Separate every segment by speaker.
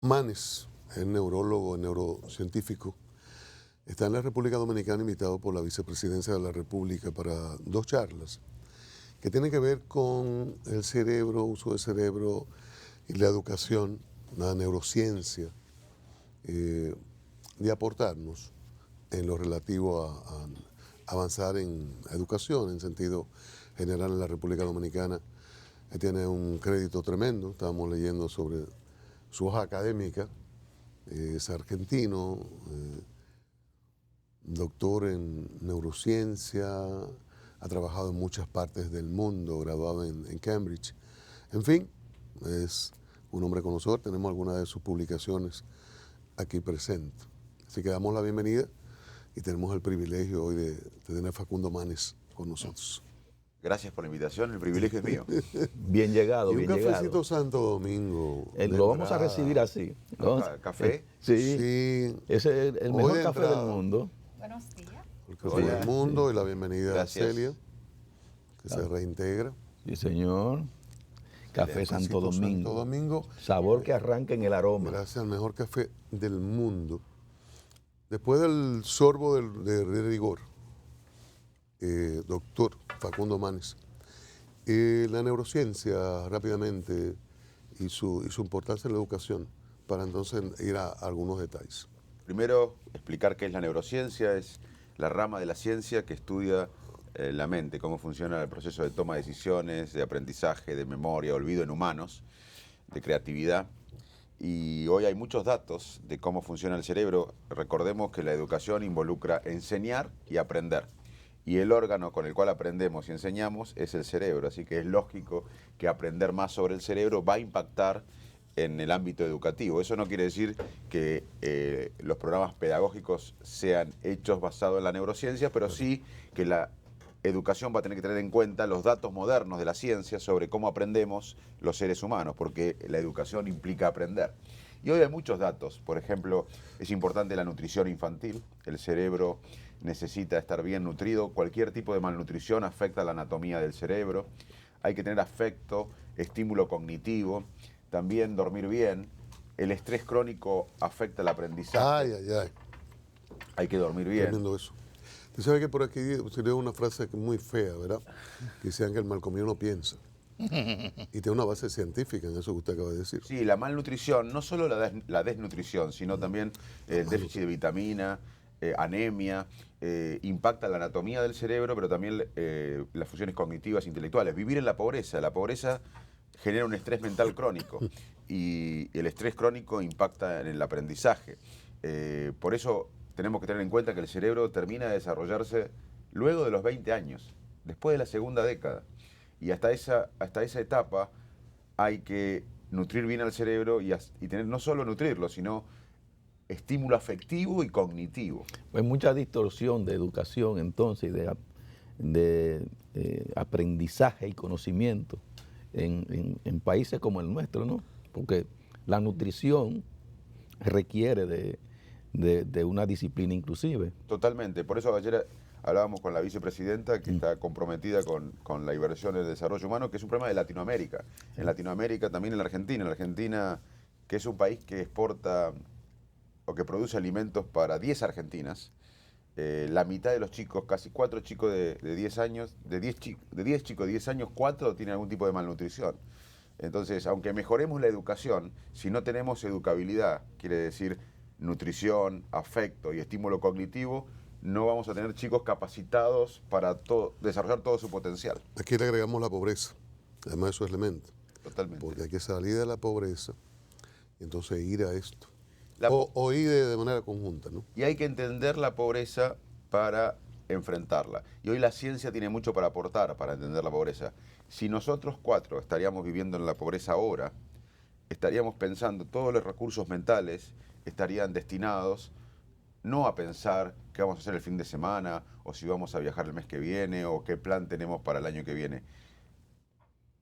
Speaker 1: Manes, es neurólogo, neurocientífico, está en la República Dominicana invitado por la Vicepresidencia de la República para dos charlas que tienen que ver con el cerebro, uso del cerebro y la educación, la neurociencia, de aportarnos en lo relativo a avanzar en educación en sentido general en la República Dominicana. Él tiene un crédito tremendo, estábamos leyendo sobre su hoja académica, es argentino, doctor en neurociencia, ha trabajado en muchas partes del mundo, graduado en Cambridge. En fin, es un hombre conocedor, tenemos algunas de sus publicaciones aquí presentes. Así que damos la bienvenida y tenemos el privilegio hoy de tener a Facundo Manes con nosotros.
Speaker 2: Gracias por la invitación, el privilegio es mío.
Speaker 3: Bien llegado,
Speaker 1: Y un
Speaker 3: bien llegado.
Speaker 1: cafecito Santo Domingo.
Speaker 3: Lo vamos a recibir así, ¿no?
Speaker 2: ¿Café?
Speaker 3: Sí,
Speaker 1: Sí.
Speaker 3: Ese es el
Speaker 1: Hoy
Speaker 3: mejor
Speaker 1: de
Speaker 3: café
Speaker 1: entrada.
Speaker 3: del mundo.
Speaker 4: Buenos días.
Speaker 1: El café
Speaker 2: Hola.
Speaker 1: del mundo y la bienvenida
Speaker 2: Gracias.
Speaker 1: a Celia, que se reintegra.
Speaker 3: Sí, señor. Café Santo
Speaker 1: Cafecito
Speaker 3: Domingo.
Speaker 1: Santo Domingo.
Speaker 3: Sabor que arranca en el aroma.
Speaker 1: Gracias al mejor café del mundo. Después del sorbo de rigor, doctor Facundo Manes, la neurociencia rápidamente y su importancia en la educación, para entonces ir a algunos detalles.
Speaker 2: Primero, explicar qué es la neurociencia. Es la rama de la ciencia que estudia la mente, cómo funciona el proceso de toma de decisiones, de aprendizaje, de memoria, olvido en humanos, de creatividad. Y hoy hay muchos datos de cómo funciona el cerebro. Recordemos que la educación involucra enseñar y aprender. Y el órgano con el cual aprendemos y enseñamos es el cerebro. Así que es lógico que aprender más sobre el cerebro va a impactar en el ámbito educativo. Eso no quiere decir que los programas pedagógicos sean hechos basados en la neurociencia, pero sí que la educación va a tener que tener en cuenta los datos modernos de la ciencia sobre cómo aprendemos los seres humanos, porque la educación implica aprender. Y hoy hay muchos datos. Por ejemplo, es importante la nutrición infantil. El cerebro necesita estar bien nutrido. Cualquier tipo de malnutrición afecta la anatomía del cerebro. Hay que tener afecto, estímulo cognitivo, también dormir bien. El estrés crónico afecta el aprendizaje.
Speaker 1: Ay, ay, ay.
Speaker 2: Hay que dormir bien.
Speaker 1: Tremendo eso. Usted sabe que por aquí se lee una frase que es muy fea, ¿verdad? Que decían que el malcomido no piensa. Y tiene una base científica en eso que usted acaba de decir.
Speaker 2: Sí, la malnutrición, no solo la desnutrición, sino también el déficit de vitamina, anemia, impacta la anatomía del cerebro, pero también las funciones cognitivas e intelectuales. Vivir en la pobreza genera un estrés mental crónico y el estrés crónico impacta en el aprendizaje. Por eso tenemos que tener en cuenta que el cerebro termina de desarrollarse luego de los 20 años, después de la segunda década. Y hasta esa etapa hay que nutrir bien al cerebro y tener no solo nutrirlo, sino estímulo afectivo y cognitivo.
Speaker 3: Hay mucha distorsión de educación entonces, de aprendizaje y conocimiento en países como el nuestro, ¿no? Porque la nutrición requiere de una disciplina inclusive.
Speaker 2: Totalmente. Por eso ayer hablábamos con la vicepresidenta que está comprometida con la inversión en el desarrollo humano, que es un problema de Latinoamérica. En Latinoamérica, también en la Argentina, que es un país que exporta o que produce alimentos para 10 argentinas, la mitad de los chicos, casi 4 chicos de 10 años, de 10 chicos de 10 años, 4 tienen algún tipo de malnutrición. Entonces, aunque mejoremos la educación, si no tenemos educabilidad, quiere decir nutrición, afecto y estímulo cognitivo, no vamos a tener chicos capacitados para desarrollar todo su potencial.
Speaker 1: Aquí le agregamos la pobreza, además de sus elementos.
Speaker 2: Totalmente.
Speaker 1: Porque hay que salir de la pobreza y entonces ir a esto.
Speaker 2: La-
Speaker 1: O ir de manera conjunta, ¿no?
Speaker 2: Y hay que entender la pobreza para enfrentarla. Y hoy la ciencia tiene mucho para aportar para entender la pobreza. Si nosotros 4 estaríamos viviendo en la pobreza ahora, estaríamos pensando, todos los recursos mentales estarían destinados no a pensar qué vamos a hacer el fin de semana, o si vamos a viajar el mes que viene, o qué plan tenemos para el año que viene.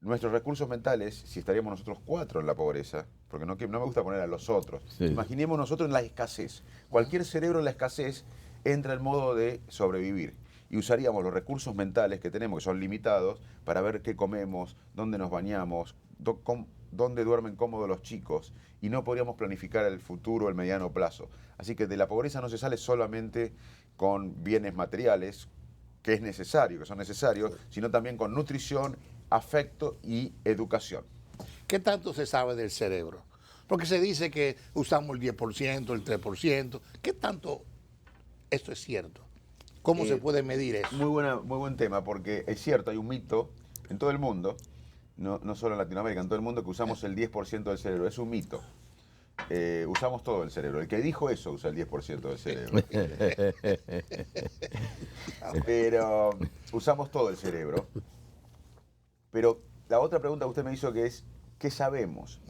Speaker 2: Nuestros recursos mentales, si estaríamos nosotros 4 en la pobreza, porque no me gusta poner a los otros,
Speaker 3: Sí.
Speaker 2: imaginemos nosotros en la escasez. Cualquier cerebro en la escasez entra en modo de sobrevivir. y usaríamos los recursos mentales que tenemos, que son limitados, para ver qué comemos, dónde nos bañamos, dónde duermen cómodos los chicos, y no podríamos planificar el futuro, el mediano plazo. Así que de la pobreza no se sale solamente con bienes materiales, que es necesario, que son necesarios, sino también con nutrición, afecto y educación.
Speaker 4: ¿Qué tanto se sabe del cerebro? Porque se dice que usamos el 10%, el 3%. ¿Qué tanto esto es cierto? ¿Cómo se puede medir eso?
Speaker 2: Muy buen tema, porque es cierto, hay un mito en todo el mundo, no solo en Latinoamérica, en todo el mundo, que usamos el 10% del cerebro. Es un mito. Usamos todo el cerebro. El que dijo eso usa el 10% del cerebro. Pero usamos todo el cerebro. Pero la otra pregunta que usted me hizo, que es, ¿qué sabemos?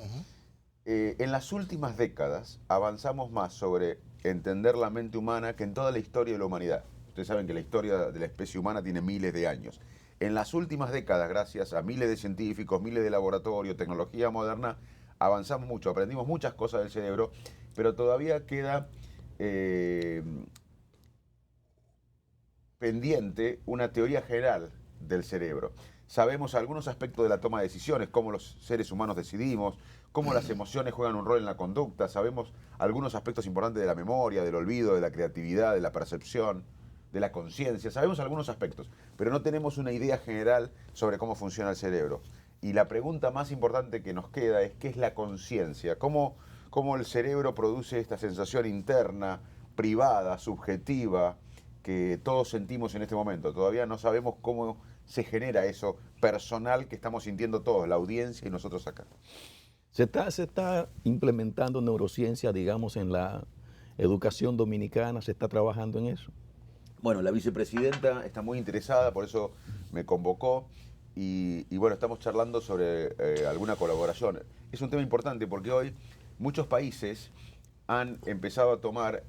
Speaker 2: En las últimas décadas avanzamos más sobre entender la mente humana que en toda la historia de la humanidad. Ustedes saben que la historia de la especie humana tiene miles de años. En las últimas décadas, gracias a miles de científicos, miles de laboratorios, tecnología moderna, avanzamos mucho, aprendimos muchas cosas del cerebro, pero todavía queda pendiente una teoría general del cerebro. Sabemos algunos aspectos de la toma de decisiones, cómo los seres humanos decidimos, cómo las emociones juegan un rol en la conducta, sabemos algunos aspectos importantes de la memoria, del olvido, de la creatividad, de la percepción, de la conciencia, sabemos algunos aspectos, pero no tenemos una idea general sobre cómo funciona el cerebro. Y la pregunta más importante que nos queda es, ¿qué es la conciencia? ¿Cómo el cerebro produce esta sensación interna, privada, subjetiva, que todos sentimos en este momento? Todavía no sabemos cómo se genera eso personal que estamos sintiendo todos, la audiencia y nosotros acá.
Speaker 3: Se está implementando neurociencia, digamos, en la educación dominicana, se está trabajando en eso.
Speaker 2: Bueno, la vicepresidenta está muy interesada, por eso me convocó. Y bueno, estamos charlando sobre alguna colaboración. Es un tema importante porque hoy muchos países han empezado a tomar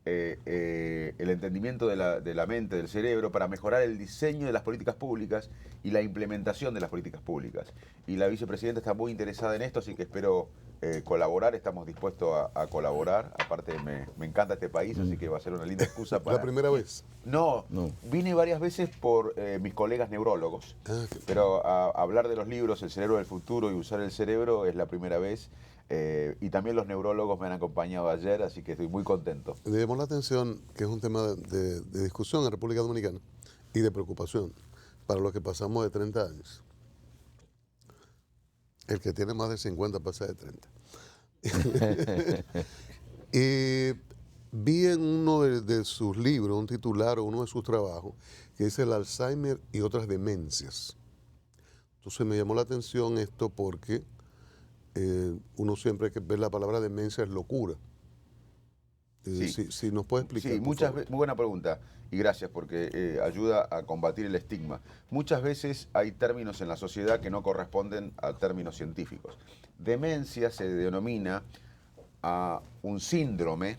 Speaker 2: el entendimiento de la mente, del cerebro, para mejorar el diseño de las políticas públicas y la implementación de las políticas públicas. Y la vicepresidenta está muy interesada en esto, así que espero colaborar, estamos dispuestos a colaborar. Aparte me encanta este país, así que va a ser una linda excusa para...
Speaker 1: ¿La primera vez?
Speaker 2: No, vine varias veces por mis colegas neurólogos, pero a hablar de los libros, El cerebro del futuro y usar el cerebro es la primera vez. Y también los neurólogos me han acompañado ayer, así que estoy muy contento.
Speaker 1: Me llamó la atención que es un tema de discusión en República Dominicana y de preocupación para los que pasamos de 30 años. El que tiene más de 50 pasa de 30. Y vi en uno de sus libros, un titular o uno de sus trabajos, que dice el Alzheimer y otras demencias. Entonces me llamó la atención esto porque uno siempre que ve la palabra demencia es locura.
Speaker 2: Sí.
Speaker 1: Si nos puede explicar.
Speaker 2: Sí, muy buena pregunta y gracias porque ayuda a combatir el estigma. Muchas veces hay términos en la sociedad que no corresponden a términos científicos. Demencia se denomina a un síndrome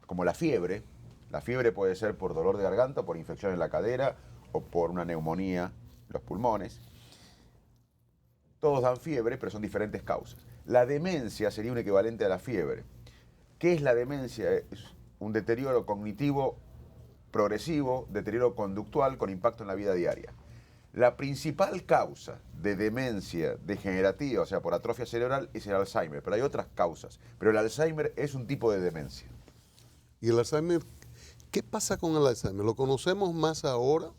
Speaker 2: como la fiebre. La fiebre puede ser por dolor de garganta, por infección en la cadera o por una neumonía en los pulmones. Todos dan fiebre, pero son diferentes causas. La demencia sería un equivalente a la fiebre. ¿Qué es la demencia? Es un deterioro cognitivo progresivo, deterioro conductual con impacto en la vida diaria. La principal causa de demencia degenerativa, o sea, por atrofia cerebral, es el Alzheimer, pero hay otras causas. Pero el Alzheimer es un tipo de demencia.
Speaker 1: ¿Y el Alzheimer? ¿Qué pasa con el Alzheimer? ¿Lo conocemos más ahora?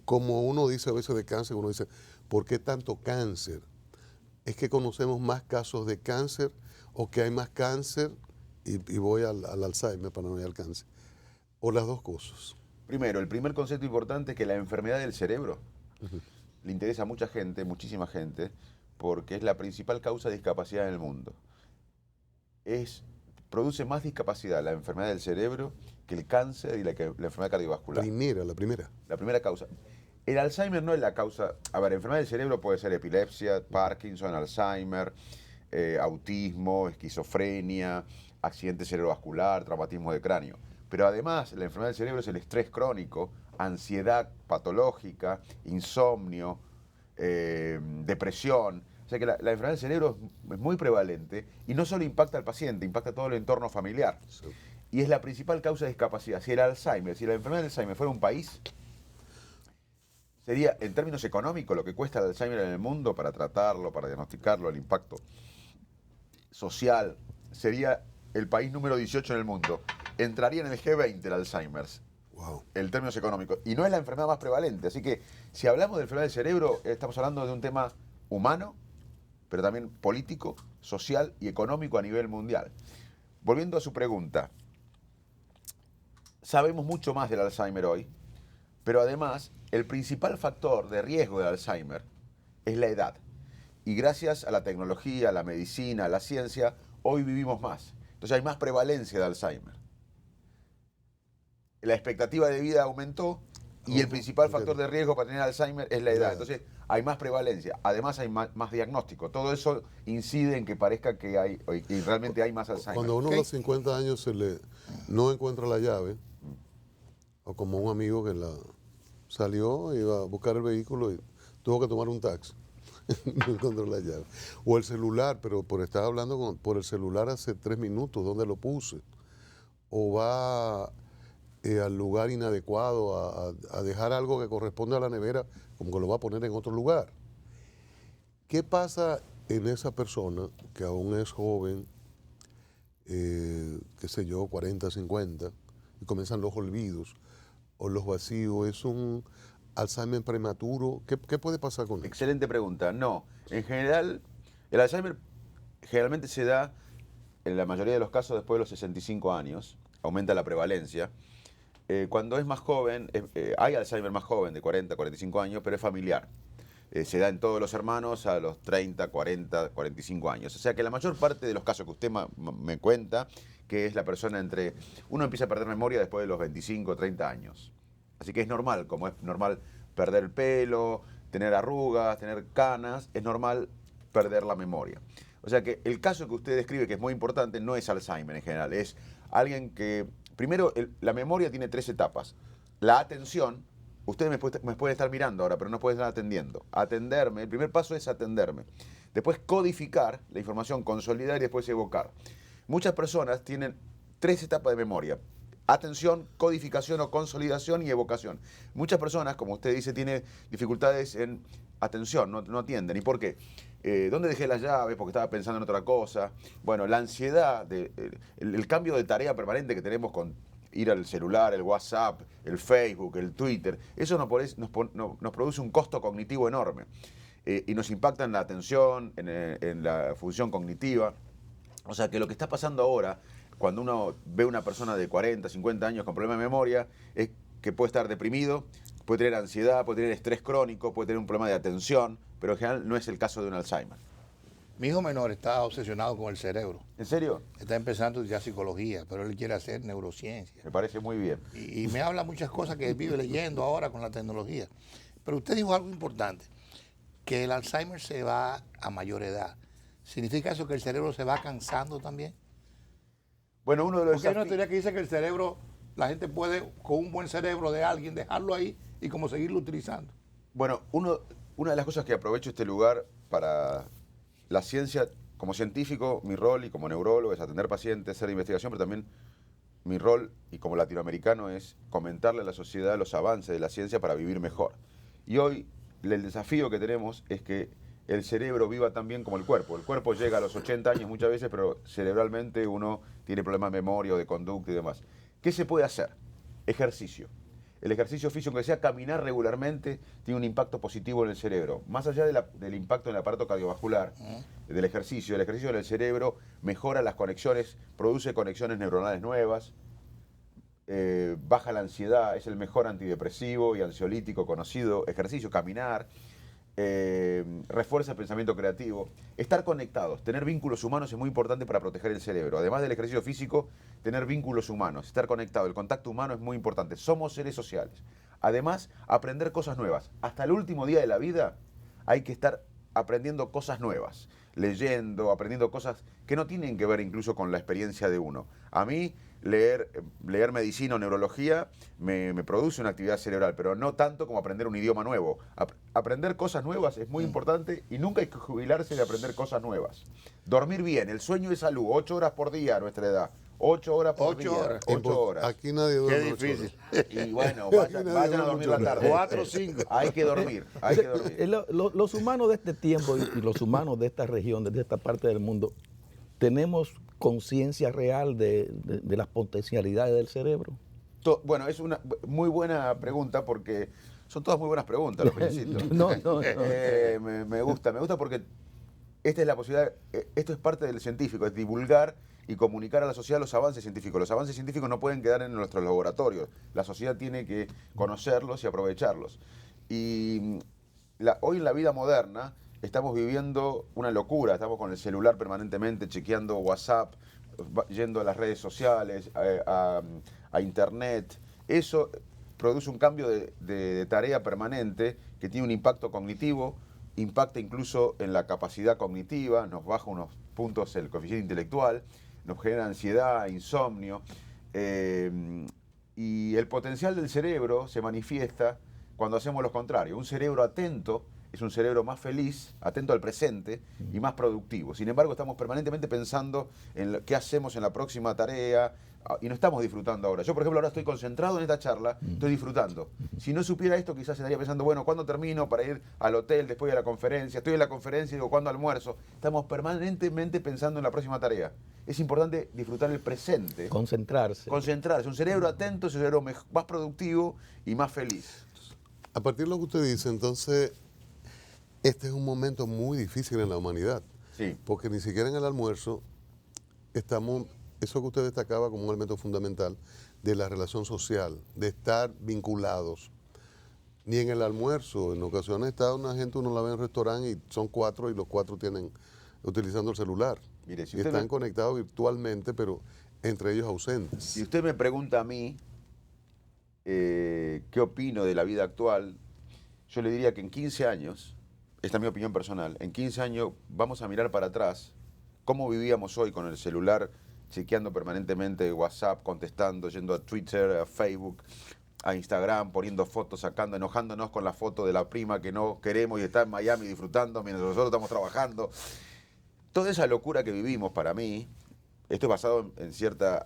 Speaker 1: Como uno dice a veces de cáncer, uno dice, ¿por qué tanto cáncer? ¿Es que conocemos más casos de cáncer o que hay más cáncer y voy al Alzheimer para no ir al cáncer? ¿O las dos cosas?
Speaker 2: Primero, el primer concepto importante es que la enfermedad del cerebro le interesa a mucha gente, muchísima gente, porque es la principal causa de discapacidad en el mundo. Produce más discapacidad la enfermedad del cerebro que el cáncer y la enfermedad cardiovascular.
Speaker 1: La primera.
Speaker 2: La primera causa. El Alzheimer no es la causa... A ver, enfermedad del cerebro puede ser epilepsia, Parkinson, Alzheimer, autismo, esquizofrenia, accidente cerebrovascular, traumatismo de cráneo. Pero además, la enfermedad del cerebro es el estrés crónico, ansiedad patológica, insomnio, depresión. O sea que la enfermedad del cerebro es muy prevalente y no solo impacta al paciente, impacta todo el entorno familiar. Sí. Y es la principal causa de discapacidad. Si la enfermedad del Alzheimer fuera un país, sería, en términos económicos, lo que cuesta el Alzheimer en el mundo para tratarlo, para diagnosticarlo, el impacto social, sería el país número 18 en el mundo. Entraría en el G20 el Alzheimer,
Speaker 1: Wow.
Speaker 2: en términos económicos. Y no es la enfermedad más prevalente. Así que si hablamos de enfermedad del cerebro, estamos hablando de un tema humano, pero también político, social y económico a nivel mundial. Volviendo a su pregunta, sabemos mucho más del Alzheimer hoy, pero además el principal factor de riesgo de Alzheimer es la edad. Y gracias a la tecnología, a la medicina, a la ciencia, hoy vivimos más. Entonces hay más prevalencia de Alzheimer. La expectativa de vida aumentó y el principal factor de riesgo para tener Alzheimer es la edad. Entonces hay más prevalencia. Además hay más diagnóstico. Todo eso incide en que parezca que hay y realmente hay más Alzheimer.
Speaker 1: Cuando uno a los 50 años no encuentra la llave, o como un amigo que salió, iba a buscar el vehículo y tuvo que tomar un taxi. No encontró la llave. O el celular, pero por estar hablando por el celular hace 3 minutos, ¿dónde lo puse? O va al lugar inadecuado a dejar algo que corresponde a la nevera, como que lo va a poner en otro lugar. ¿Qué pasa en esa persona que aún es joven, qué sé yo, 40, 50, y comienzan los olvidos o los vacíos? ¿Es un Alzheimer prematuro? ¿Qué puede pasar con él?
Speaker 2: Excelente pregunta. No, en general, el Alzheimer generalmente se da en la mayoría de los casos después de los 65 años, aumenta la prevalencia. Cuando es más joven, hay Alzheimer más joven, de 40, 45 años, pero es familiar. Se da en todos los hermanos a los 30, 40, 45 años. O sea que la mayor parte de los casos que usted me cuenta, que es la persona uno empieza a perder memoria después de los 25, 30 años. Así que es normal, como es normal perder el pelo, tener arrugas, tener canas, es normal perder la memoria. O sea que el caso que usted describe, que es muy importante, no es Alzheimer en general, es alguien que... Primero, la memoria tiene 3 etapas. La atención, usted me puede estar mirando ahora, pero no puede estar atendiendo. Atenderme, el primer paso es atenderme. Después codificar la información, consolidar y después evocar. Muchas personas tienen 3 etapas de memoria. Atención, codificación o consolidación y evocación. Muchas personas, como usted dice, tienen dificultades en atención, no atienden. ¿Y por qué? ¿Dónde dejé las llaves? Porque estaba pensando en otra cosa. Bueno, la ansiedad, el cambio de tarea permanente que tenemos con ir al celular, el WhatsApp, el Facebook, el Twitter, eso nos produce un costo cognitivo enorme y nos impacta en la atención, en la función cognitiva. O sea que lo que está pasando ahora, cuando uno ve a una persona de 40, 50 años con problemas de memoria, es que puede estar deprimido, puede tener ansiedad, puede tener estrés crónico, puede tener un problema de atención, pero en general no es el caso de un Alzheimer.
Speaker 4: Mi hijo menor está obsesionado con el cerebro.
Speaker 2: ¿En serio?
Speaker 4: Está empezando ya psicología, pero él quiere hacer neurociencia.
Speaker 2: Me parece muy bien.
Speaker 4: Y me habla muchas cosas que él vive leyendo ahora con la tecnología. Pero usted dijo algo importante, que el Alzheimer se va a mayor edad. ¿Significa eso que el cerebro se va cansando también?
Speaker 2: Bueno, uno de los
Speaker 4: Porque hay una teoría que dice que el cerebro, la gente puede, con un buen cerebro de alguien, dejarlo ahí y como seguirlo utilizando.
Speaker 2: Bueno, una de las cosas que aprovecho este lugar para la ciencia, como científico, mi rol y como neurólogo es atender pacientes, hacer investigación, pero también mi rol y como latinoamericano es comentarle a la sociedad los avances de la ciencia para vivir mejor. Y hoy el desafío que tenemos es que el cerebro viva tan bien como el cuerpo. El cuerpo llega a los 80 años muchas veces, pero cerebralmente uno tiene problemas de memoria o de conducta y demás. ¿Qué se puede hacer? Ejercicio. El ejercicio físico, aunque sea caminar regularmente, tiene un impacto positivo en el cerebro. Más allá del impacto en el aparato cardiovascular, del ejercicio, el ejercicio en el cerebro mejora las conexiones, produce conexiones neuronales nuevas, baja la ansiedad, es el mejor antidepresivo y ansiolítico conocido. Ejercicio, caminar, refuerza el pensamiento creativo. Estar conectados, tener vínculos humanos es muy importante para proteger el cerebro. Además del ejercicio físico, tener vínculos humanos, estar conectado. El contacto humano es muy importante. Somos seres sociales. Además, aprender cosas nuevas. Hasta el último día de la vida hay que estar aprendiendo cosas nuevas, leyendo, aprendiendo cosas que no tienen que ver incluso con la experiencia de uno. A mí, leer medicina o neurología me produce una actividad cerebral, pero no tanto como aprender un idioma nuevo. Aprender cosas nuevas es muy importante y nunca hay que jubilarse de aprender cosas nuevas. Dormir bien, el sueño es salud, 8 horas por día a nuestra edad. 8 horas por
Speaker 4: 8
Speaker 2: día.
Speaker 4: horas.
Speaker 2: 8 horas.
Speaker 1: Aquí nadie
Speaker 4: Qué
Speaker 1: duerme 8
Speaker 4: difícil.
Speaker 1: horas.
Speaker 2: Y bueno,
Speaker 1: nadie
Speaker 2: vayan a
Speaker 1: duerme
Speaker 2: dormir la
Speaker 1: mucho.
Speaker 2: tarde.
Speaker 4: 4 o 5.
Speaker 2: Hay que dormir, hay que dormir.
Speaker 3: Los humanos de este tiempo y los humanos de esta región, de esta parte del mundo, tenemos conciencia real de las potencialidades del cerebro.
Speaker 2: Bueno, es una muy buena pregunta porque son todas muy buenas preguntas, lo felicito.
Speaker 3: No.
Speaker 2: Me gusta porque esta es la posibilidad, esto es parte del científico, es divulgar y comunicar a la sociedad los avances científicos. Los avances científicos no pueden quedar en nuestros laboratorios, la sociedad tiene que conocerlos y aprovecharlos. Y hoy en la vida moderna estamos viviendo una locura, estamos con el celular permanentemente, chequeando WhatsApp, yendo a las redes sociales, a internet. Eso produce un cambio de tarea permanente que tiene un impacto cognitivo, impacta incluso en la capacidad cognitiva, nos baja unos puntos el coeficiente intelectual, nos genera ansiedad, insomnio, y el potencial del cerebro se manifiesta cuando hacemos lo contrario. Un cerebro atento es un cerebro más feliz, atento al presente y más productivo. Sin embargo, estamos permanentemente pensando en qué hacemos en la próxima tarea y no estamos disfrutando ahora. Yo, por ejemplo, ahora estoy concentrado en esta charla, estoy disfrutando. Si no supiera esto, quizás estaría pensando, bueno, ¿cuándo termino para ir al hotel después de la conferencia? Estoy en la conferencia y digo, ¿cuándo almuerzo? Estamos permanentemente pensando en la próxima tarea. Es importante disfrutar el presente.
Speaker 3: Concentrarse.
Speaker 2: Concentrarse. Un cerebro atento es un cerebro más productivo y más feliz.
Speaker 1: A partir de lo que usted dice, entonces, este es un momento muy difícil en la humanidad.
Speaker 2: Sí.
Speaker 1: Porque ni siquiera en el almuerzo estamos, eso que usted destacaba como un elemento fundamental de la relación social, de estar vinculados. Ni en el almuerzo, en ocasiones está una gente, uno la ve en un restaurante y son 4 y los 4 tienen utilizando el celular.
Speaker 2: Mire, si
Speaker 1: y
Speaker 2: usted
Speaker 1: están conectados virtualmente, pero entre ellos ausentes.
Speaker 2: Si usted me pregunta a mí qué opino de la vida actual, yo le diría que en 15 años, esta es mi opinión personal, en 15 años vamos a mirar para atrás cómo vivíamos hoy con el celular, chequeando permanentemente WhatsApp, contestando, yendo a Twitter, a Facebook, a Instagram, poniendo fotos, sacando, enojándonos con la foto de la prima que no queremos y está en Miami disfrutando mientras nosotros estamos trabajando. Toda esa locura que vivimos, para mí, esto es basado en cierta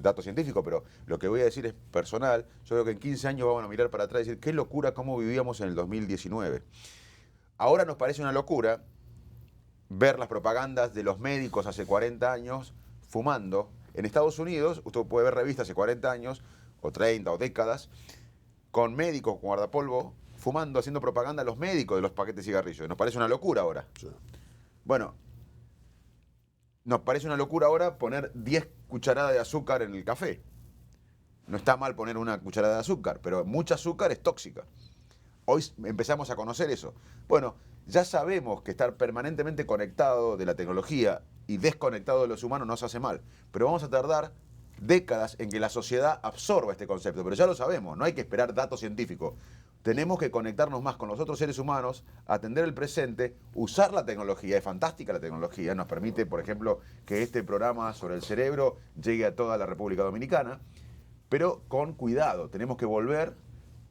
Speaker 2: dato científico, pero lo que voy a decir es personal. Yo creo que en 15 años vamos a mirar para atrás y decir, qué locura cómo vivíamos en el 2019. Ahora nos parece una locura ver las propagandas de los médicos hace 40 años fumando. En Estados Unidos, usted puede ver revistas hace 40 años, o 30 o décadas, con médicos con guardapolvo fumando, haciendo propaganda a los médicos de los paquetes de cigarrillos. Nos parece una locura ahora.
Speaker 1: Sí.
Speaker 2: Bueno, nos parece una locura ahora poner 10 cucharadas de azúcar en el café. No está mal poner una cucharada de azúcar, pero mucha azúcar es tóxica. Hoy empezamos a conocer eso. Bueno, ya sabemos que estar permanentemente conectado de la tecnología y desconectado de los humanos nos hace mal, pero vamos a tardar décadas en que la sociedad absorba este concepto, pero ya lo sabemos, no hay que esperar datos científicos. Tenemos que conectarnos más con los otros seres humanos, atender el presente, usar la tecnología. Es fantástica la tecnología, nos permite, por ejemplo, que este programa sobre el cerebro llegue a toda la República Dominicana, pero con cuidado. Tenemos que volver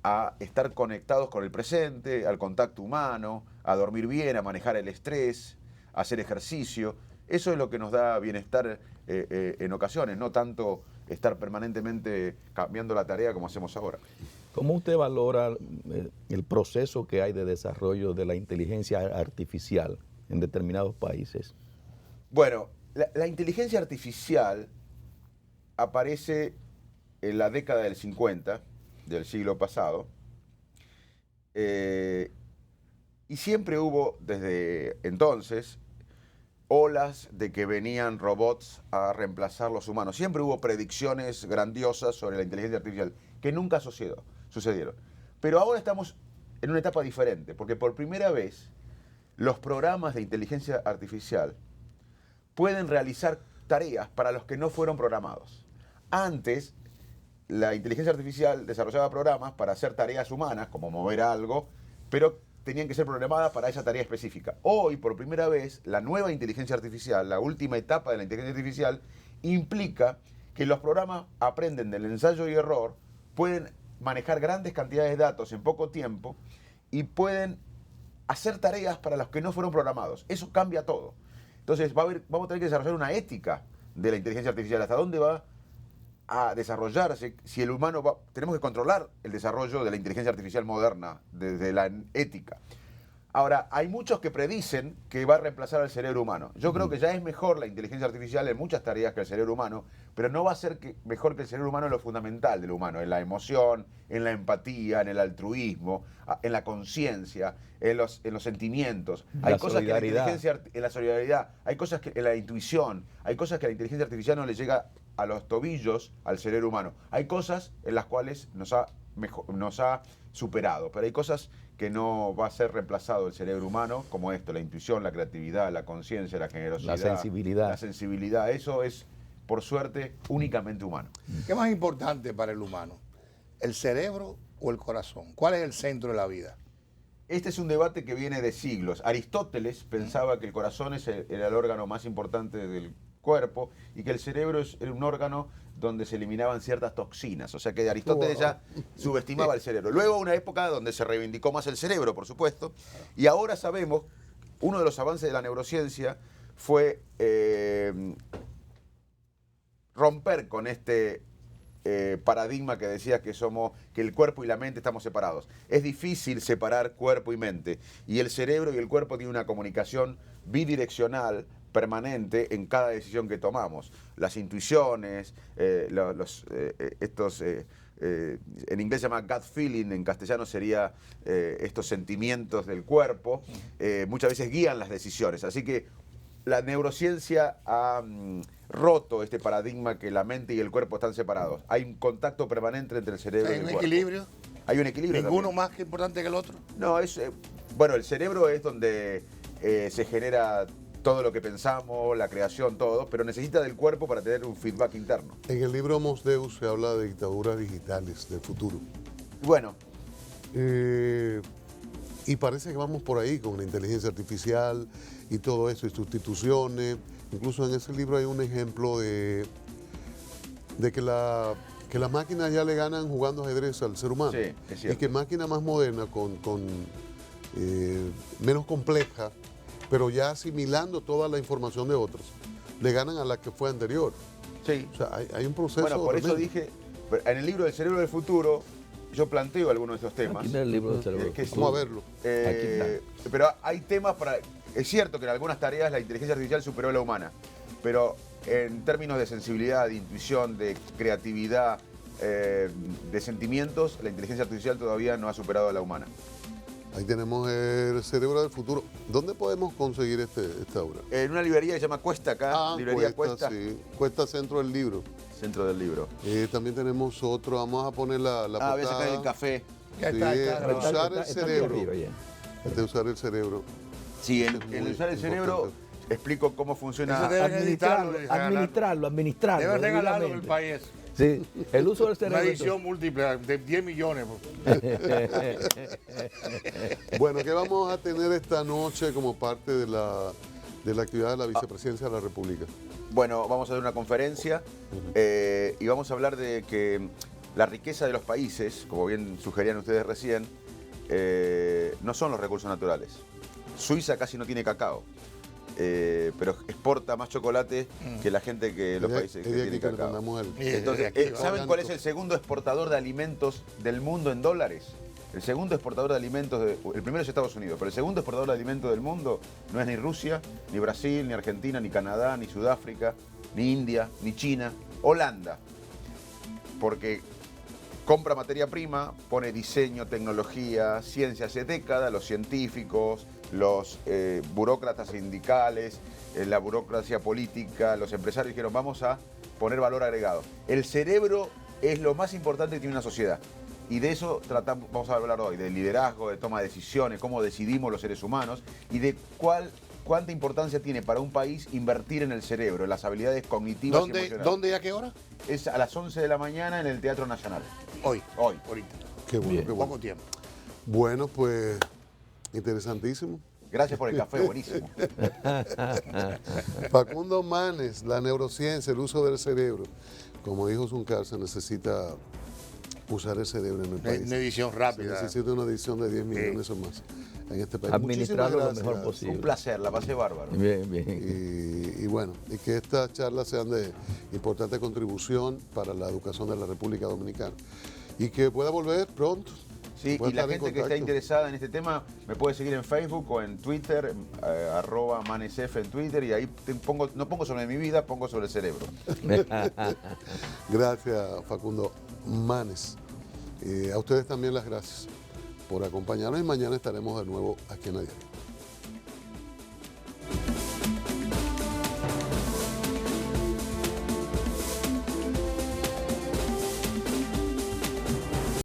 Speaker 2: a estar conectados con el presente, al contacto humano, a dormir bien, a manejar el estrés, a hacer ejercicio. Eso es lo que nos da bienestar en ocasiones, no tanto estar permanentemente cambiando la tarea como hacemos ahora.
Speaker 3: ¿Cómo usted valora el proceso que hay de desarrollo de la inteligencia artificial en determinados países?
Speaker 2: Bueno, la inteligencia artificial aparece en la década del 50 del siglo pasado y siempre hubo desde entonces olas de que venían robots a reemplazar los humanos. Siempre hubo predicciones grandiosas sobre la inteligencia artificial que nunca sucedieron. Pero ahora estamos en una etapa diferente, porque por primera vez los programas de inteligencia artificial pueden realizar tareas para los que no fueron programados. Antes, la inteligencia artificial desarrollaba programas para hacer tareas humanas, como mover algo, pero tenían que ser programadas para esa tarea específica. Hoy, por primera vez, la nueva inteligencia artificial, la última etapa de la inteligencia artificial, implica que los programas aprenden del ensayo y error, pueden manejar grandes cantidades de datos en poco tiempo y pueden hacer tareas para los que no fueron programados. Eso cambia todo. Entonces vamos a tener que desarrollar una ética de la inteligencia artificial, hasta dónde va a desarrollarse, si el humano va, tenemos que controlar el desarrollo de la inteligencia artificial moderna, desde la ética. Ahora, hay muchos que predicen que va a reemplazar al cerebro humano. Yo creo que ya es mejor la inteligencia artificial en muchas tareas que el cerebro humano, pero no va a ser mejor que el cerebro humano en lo fundamental del humano, en la emoción, en la empatía, en el altruismo, en la conciencia, en los sentimientos. Hay cosas que la inteligencia, en la solidaridad, hay cosas que en la intuición, hay cosas que la inteligencia artificial no le llega a los tobillos al cerebro humano. Hay cosas en las cuales nos ha superado, pero hay cosas que no va a ser reemplazado el cerebro humano, como esto, la intuición, la creatividad, la conciencia, la generosidad,
Speaker 3: la
Speaker 2: sensibilidad. Eso es, por suerte, únicamente humano.
Speaker 4: ¿Qué más importante para el humano? ¿El cerebro o el corazón? ¿Cuál es el centro de la vida?
Speaker 2: Este es un debate que viene de siglos. Aristóteles pensaba que el corazón era el órgano más importante del cuerpo y que el cerebro era un órgano donde se eliminaban ciertas toxinas. O sea que Aristóteles ya subestimaba el cerebro. Luego una época donde se reivindicó más el cerebro, por supuesto, y ahora sabemos, uno de los avances de la neurociencia fue romper con este paradigma que decía que el cuerpo y la mente estamos separados. Es difícil separar cuerpo y mente, y el cerebro y el cuerpo tienen una comunicación bidireccional permanente en cada decisión que tomamos. Las intuiciones, en inglés se llama gut feeling, en castellano sería estos sentimientos del cuerpo, muchas veces guían las decisiones. Así que la neurociencia ha roto este paradigma que la mente y el cuerpo están separados. Hay un contacto permanente entre el cerebro y el cuerpo.
Speaker 4: ¿Hay un equilibrio?
Speaker 2: Hay un equilibrio.
Speaker 4: ¿Ninguno
Speaker 2: también.
Speaker 4: más que importante que el otro?
Speaker 2: No, bueno, el cerebro es donde se genera todo lo que pensamos, la creación, todo, pero necesita del cuerpo para tener un feedback interno.
Speaker 1: En el libro Homo Deus se habla de dictaduras digitales del futuro.
Speaker 2: Bueno.
Speaker 1: Y parece que vamos por ahí con la inteligencia artificial y todo eso, y sustituciones. Incluso en ese libro hay un ejemplo de que las máquinas ya le ganan jugando ajedrez al ser humano.
Speaker 2: Sí, es cierto.
Speaker 1: Y que máquinas más modernas, menos complejas, pero ya asimilando toda la información de otros, le ganan a la que fue anterior.
Speaker 2: Sí.
Speaker 1: O sea, hay un proceso.
Speaker 2: Bueno, por eso
Speaker 1: tremendo.
Speaker 2: dije, en el libro del cerebro del futuro, yo planteo algunos de estos temas.
Speaker 3: Aquí está el libro del cerebro.
Speaker 1: Vamos a verlo.
Speaker 2: Pero hay temas para... Es cierto que en algunas tareas la inteligencia artificial superó a la humana, pero en términos de sensibilidad, de intuición, de creatividad, de sentimientos, la inteligencia artificial todavía no ha superado a la humana.
Speaker 1: Ahí tenemos el cerebro del futuro. ¿Dónde podemos conseguir esta obra?
Speaker 2: En una librería que se llama Cuesta acá, librería Cuesta.
Speaker 1: Sí. Cuesta Centro del Libro.
Speaker 2: Centro del libro.
Speaker 1: También tenemos otro, vamos a poner la portada.
Speaker 2: Voy a sacar el café.
Speaker 4: Ya
Speaker 1: Sí,
Speaker 4: está.
Speaker 1: usar el cerebro.
Speaker 3: Arriba, ya.
Speaker 1: De usar el cerebro.
Speaker 2: Sí,
Speaker 1: Es
Speaker 2: en
Speaker 1: muy
Speaker 2: usar el cerebro
Speaker 1: importante.
Speaker 2: explico cómo funciona.
Speaker 4: Eso debe editarlo,
Speaker 3: Administrarlo.
Speaker 4: Debe regalarlo en el
Speaker 3: debidamente.
Speaker 4: país.
Speaker 3: Sí, el uso del
Speaker 4: Una
Speaker 3: cerebro.
Speaker 4: edición múltiple de 10 millones.
Speaker 1: Bueno, ¿qué vamos a tener esta noche como parte de la actividad de la Vicepresidencia de la República?
Speaker 2: Bueno, vamos a hacer una conferencia y vamos a hablar de que la riqueza de los países, como bien sugerían ustedes recién, no son los recursos naturales. Suiza casi no tiene cacao, pero exporta más chocolate que la gente que los países que tienen cacao. Entonces, ¿saben cuál es el segundo exportador de alimentos del mundo en dólares? El segundo exportador de alimentos, el primero es Estados Unidos, pero el segundo exportador de alimentos del mundo no es ni Rusia, ni Brasil, ni Argentina, ni Canadá, ni Sudáfrica, ni India, ni China, Holanda. Porque compra materia prima, pone diseño, tecnología, ciencia hace décadas, los científicos, los burócratas sindicales, la burocracia política, los empresarios dijeron vamos a poner valor agregado. El cerebro es lo más importante que tiene una sociedad. Y de eso vamos a hablar hoy, de liderazgo, de toma de decisiones, cómo decidimos los seres humanos y de cuánta importancia tiene para un país invertir en el cerebro, en las habilidades cognitivas y emocionales.
Speaker 4: ¿Dónde y a qué hora?
Speaker 2: Es a las 11 de la mañana en el Teatro Nacional.
Speaker 4: Hoy.
Speaker 2: Ahorita.
Speaker 1: Qué bueno,
Speaker 3: Bien.
Speaker 1: qué bueno.
Speaker 4: Poco tiempo.
Speaker 1: Bueno, pues interesantísimo.
Speaker 2: Gracias por el café, buenísimo.
Speaker 1: Facundo Manes, la neurociencia, el uso del cerebro. Como dijo Zuncar, se necesita usar el cerebro en el país.
Speaker 4: Una edición
Speaker 1: Se
Speaker 4: rápida.
Speaker 1: necesita una edición de 10 millones o más. en este país.
Speaker 3: Administrarlo lo
Speaker 1: Muchísimas
Speaker 3: mejor
Speaker 1: gracias.
Speaker 3: posible.
Speaker 2: Un placer, la pasé bárbaro.
Speaker 3: Bien, bien.
Speaker 1: Y bueno, y que estas charlas sean de importante contribución para la educación de la República Dominicana. Y que pueda volver pronto.
Speaker 2: Sí,
Speaker 1: pueda
Speaker 2: y la
Speaker 1: estar en
Speaker 2: gente que está
Speaker 1: contacto.
Speaker 2: interesada en este tema me puede seguir en Facebook o en Twitter, @manesf en Twitter, y ahí no pongo sobre mi vida, pongo sobre el cerebro.
Speaker 1: Gracias, Facundo Manes. A ustedes también las gracias por acompañarnos y mañana estaremos de nuevo aquí en A Diario.